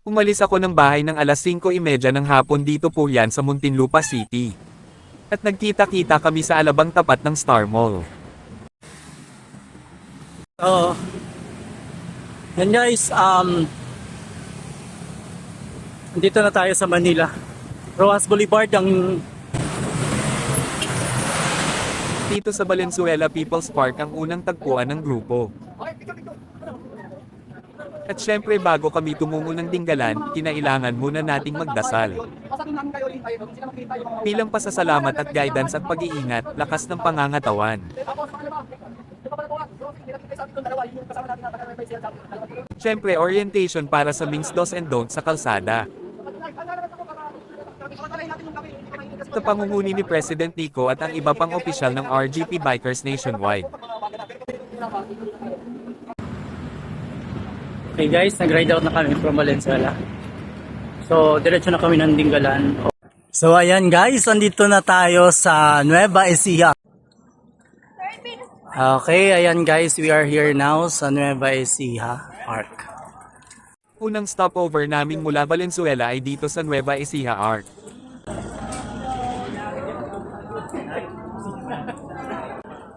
Umalis ako ng bahay ng alas 5:30 ng hapon dito po yan sa Muntinlupa City. At nagkita-kita kami sa Alabang tapat ng Star Mall. Oo. Yan guys, dito na tayo sa Manila. Rojas Boulevard ang... Dito sa Valenzuela People's Park ang unang tagpuan ng grupo. At syempre bago kami tumungo ng Dinggalan, kinailangan muna nating magdasal. Bilang pasasalamat at guidance at pag-iingat, lakas ng pangangatawan. Syempre orientation para sa Ming's Do's and Don'ts sa kalsada. Sa pangunguni ni President Nico at ang iba pang opisyal ng RGP Bikers Nationwide. Okay guys, nag-ride out na kami from Valenzuela. So, diretso na kami ng Dinggalan. So, ayan guys, andito na tayo sa Nueva Ecija. Okay, ayan guys, we are here now sa Nueva Ecija Park. Unang stopover naming mula Valenzuela ay dito sa Nueva Ecija Arc.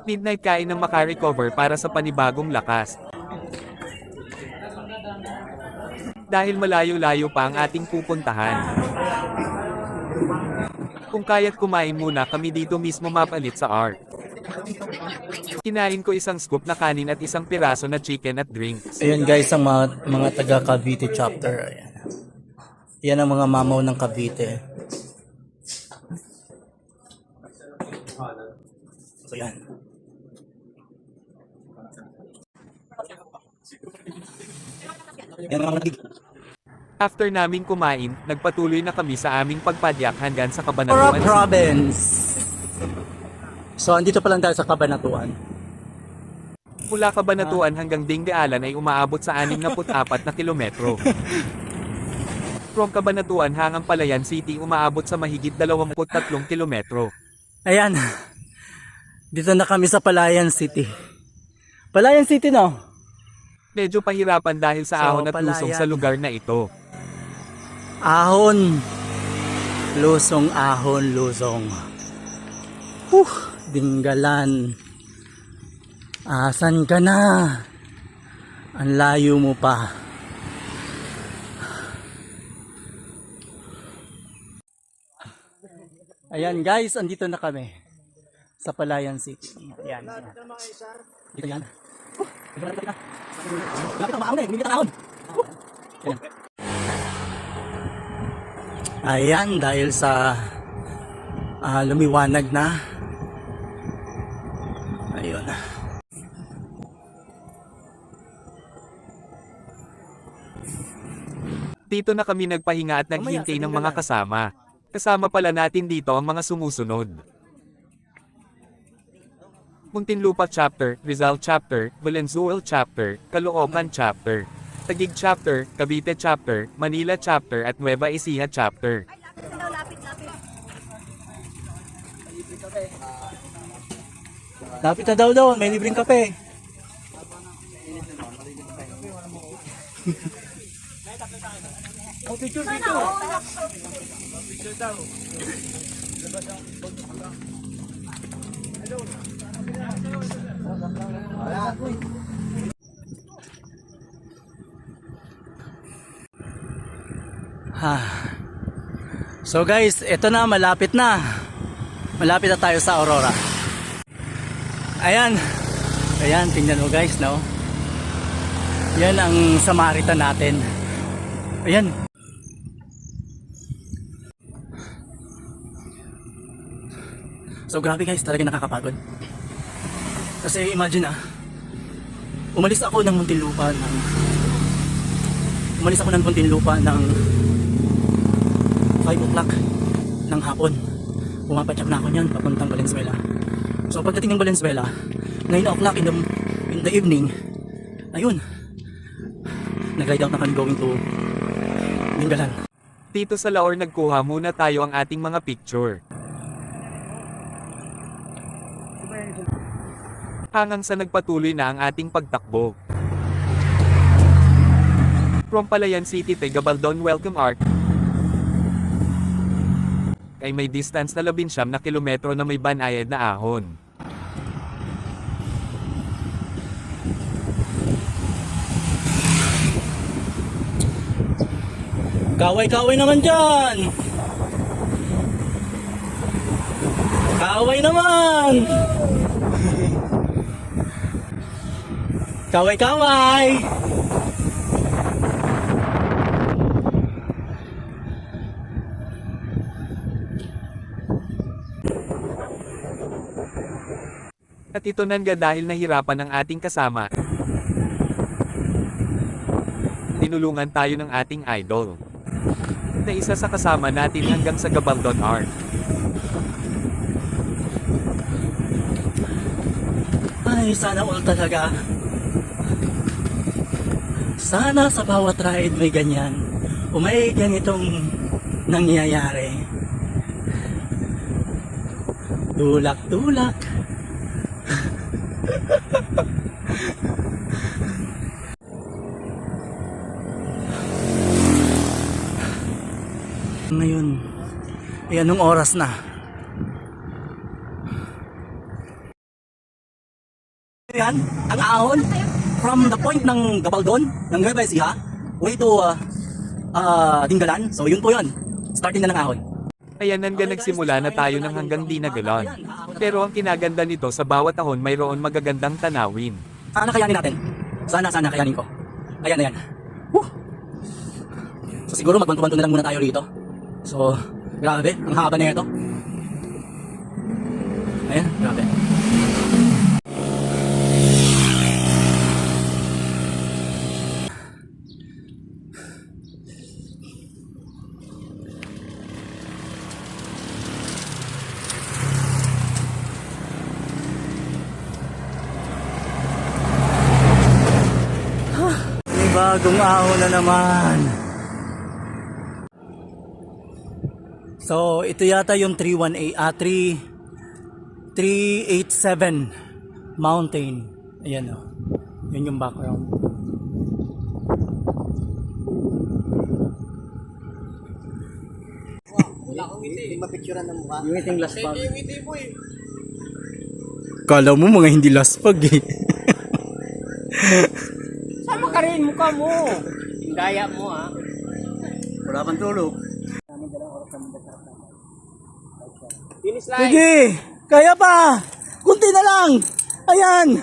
Midnight kain ng makarecover para sa panibagong lakas. Dahil malayo-layo pa ang ating pupuntahan. Kung kaya't kumain muna kami dito mismo mapalit sa Arc. Kinain ko isang scoop na kanin at isang piraso na chicken at drinks. Ayan guys, ang mga taga Cavite chapter. Ayan. Yan ang mga mamaw ng Cavite. So yan. Yan ang mga After naming kumain, nagpatuloy na kami sa aming pagpadyak hanggang sa Para Cabanatuan City. Province. So andito pa lang tayo sa Cabanatuan. Mula Cabanatuan hanggang Dinggalan ay umaabot sa 64 na kilometro. From Cabanatuan hanggang Palayan City umaabot sa mahigit 23 kilometro. Ayan. Dito na kami sa Palayan City. Palayan City no? Medyo pahirapan dahil sa So, ahon at lusong Palayan. sa lugar na ito. Ahon. Lusong, ahon, lusong. Dinggalan. Asan ka na? Ang layo mo pa. Ayan guys, andito na kami. Sa Palayan City. Ayan. Dito yan. Lapit ang maahon eh. Bumibit ang ahon. Ayan. Ayan, dahil sa lumiwanag na. Ayun. Dito na kami nagpahinga at naghintay ng mga kasama. Kasama pala natin dito ang mga sumusunod. Muntinlupa Chapter, Rizal Chapter, Valenzuela Chapter, Caloocan Chapter, Taguig Chapter, Cavite Chapter, Manila Chapter at Nueva Ecija Chapter. Lapit na daw, may libreng kape. Oh, picture. Picture daw. So guys, ito na, malapit na. Malapit na tayo sa Aurora. Ayan. Ayan, tingnan mo guys, no? Yan ang Samaritan natin. Ayan. So grabe guys, talaga nakakapagod. Kasi imagine umalis ako ng Muntinlupa ng 5 o'clock ng hapon. Pumapatyak na ako niyan papuntang Valenzuela. So pagdating ng Valenzuela, 9 o'clock in the evening, ayun, nag-ride out na kami going to Dinggalan. Dito sa Laor nagkuha muna tayo ang ating mga picture. Hanggang sa nagpatuloy na ang ating pagtakbo. From Palayan City to Gabaldon Welcome Arc, ay may distance na 19 na kilometro na may banayad na ahon. Kaway-kaway naman dyan! Kaway naman! Kaway-kaway! At ito nanga dahil nahirapan ang ating kasama. Tinulungan tayo ng ating idol na isa sa kasama natin hanggang sa Gabaldon Arc. Ay, sana all talaga. Sana sa bawat ride may ganyan. O may ganitong nangyayari. Tulak-tulak. Ngayon, anong oras na? Yan, ang ahon from the point ng Gabaldon, ng Nueva Ecija, way to Dingalan. So yun po yun. Starting na ng ahon. Ayan nanga nagsimula na tayo ng hanggang Dinagalon. Pero ang kinaganda nito sa bawat ahon mayroon magagandang tanawin. Sana kayanin natin. Sana kayanin ko. Ayan. Woo! So siguro magbanto-banto na lang muna tayo rito. So, grabe, ang haba na ito. Ayan, grabe. May bagong ahon na naman. So, ito yata yung 387 mountain. Ayan o. Yun yung background. Wala akong ngiti. Hindi mapicturean ng mukha. Yung iting last pag. Yung ngiti mo eh. Kala mo mga hindi last pag eh. Sama ka rin mukha mo. Hindaya mo ha. Wala pang tulog. Finish line. Sige! Kaya pa! Kunti na lang! Ayan!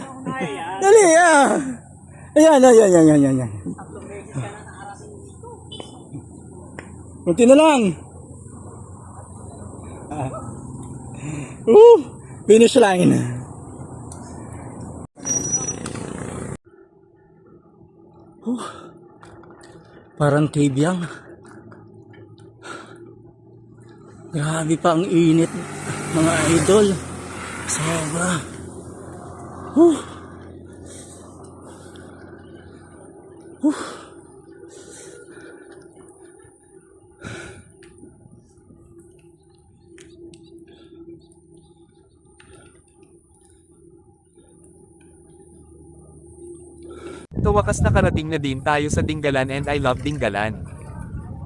Dali ah! Ayan. Kunti na lang! Finish line! Parang tibyang. Grabe pa ang init, mga idol. Sobra. Sa wakas nakarating na din tayo sa Dingalan and I love Dingalan.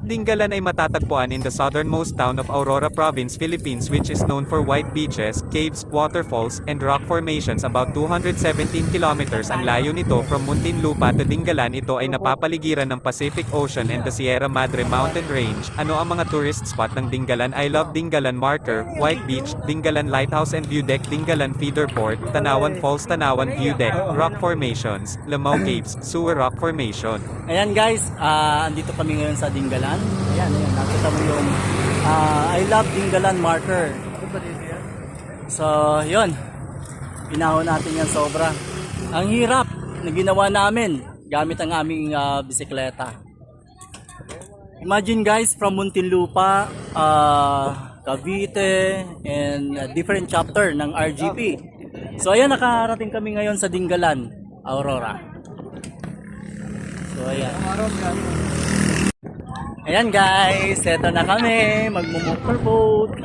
Dingalan ay matatagpuan in the southernmost town of Aurora Province, Philippines, which is known for white beaches, caves, waterfalls, and rock formations. About 217 kilometers ang layo nito from Muntinlupa to Dingalan. Ito ay napapaligiran ng Pacific Ocean and the Sierra Madre Mountain Range. Ano ang mga tourist spot ng Dingalan? I love Dingalan Marker, White Beach, Dingalan Lighthouse and View Deck, Dingalan Feeder Port, Tanawan Falls, Tanawan View Deck, Rock Formations, Lamau Caves, Sewer Rock Formation. Ayan guys, andito kami ngayon sa Dingalan. Ayan, nakita mo yung I love Dingalan marker. So, yun. Pinahon natin yan sobra. Ang hirap na ginawa namin gamit ang aming bisikleta. Imagine guys, from Muntinlupa, Cavite, and different chapter ng RGP. So, ayan, nakarating kami ngayon sa Dingalan, Aurora. So, ayan. Ayan guys, eto na kami, magmumotorboat.